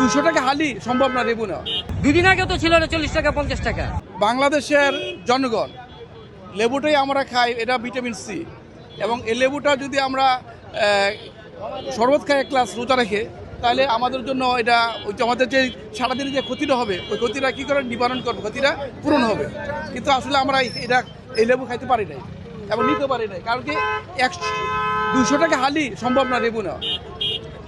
200 টাকা হালি সম্ভব না লেবু না। দুদিন আগে তো ছিল না 40 টাকা 50 টাকা। বাংলাদেশের জনগণ লেবুটাই আমরা খাই, এটা ভিটামিন সি, এবং এই লেবুটা যদি আমরা শরবত খাই এক গ্লাস রোজা রেখে, তাহলে আমাদের জন্য এটা আমাদের যে সারাদিনে যে ক্ষতিটা হবে ওই ক্ষতিটা কী করে নিবারণ করবে, ক্ষতিটা পূরণ হবে। কিন্তু আসলে আমরা এটা এই লেবু খাইতে পারি নাই এবং নিতে পারি নাই, কারণ কি 200 টাকা হালি সম্ভব না লেবু না।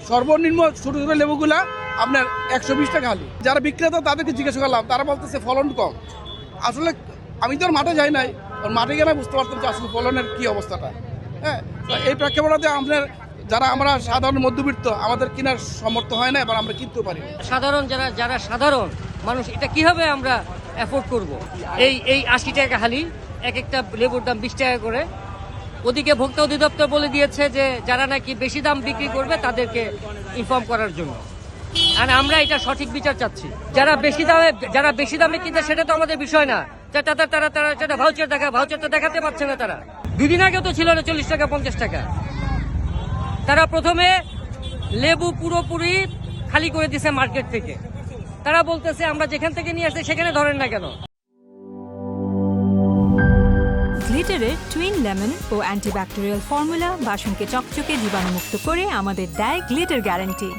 সর্বনিম্ন ছোটো ছোটো লেবুগুলা আপনার 120 টাকা হালি। যারা বিক্রেতা তাদেরকে জিজ্ঞাসা করলাম, তারা বলতেছে ফলন কম। আসলে আমি তো মাঠে যাই নাই, মাঠে গেলে বুঝতে পারতাম যে আসলে ফলনের কী অবস্থাটা। হ্যাঁ, তো এই প্রেক্ষাপটে আপনার যারা আমরা সাধারণ মধ্যবিত্ত, আমাদের কেনার সামর্থ্য হয় না এবং আমরা কিনতেও পারি না। সাধারণ যারা সাধারণ মানুষ, এটা কিভাবে আমরা অ্যাফোর্ড করব? এই 80 টাকা হালি, এক একটা লেবুর দাম 20 টাকা করে। ওদিকে ভোক্তা অধিদপ্তর বলে দিয়েছে যে যারা নাকি বেশি দাম বিক্রি করবে তাদেরকে ইনফর্ম করার জন্য। আর আমরা এটা সঠিক বিচার চাচ্ছি। যারা বেশি দামে কিনতে, সেটা তো আমাদের বিষয় না। তারা ভাউচারটা দেখাতে পারছে না। তারা দুদিন আগে তো ছিল না 40 টাকা 50 টাকা। তারা প্রথমে লেবু পুরোপুরি খালি করে দিছে মার্কেট থেকে। তারা বলতেছে আমরা যেখান থেকে নিয়ে আসছি সেখানে ধরেন না কেন। গ্লিটারের টুইন লেমন ও অ্যান্টিব্যাকটেরিয়াল ফর্মুলা বাসনকে চকচকে জীবাণুমুক্ত করে আমাদের দেয় গ্লিটার গ্যারান্টি।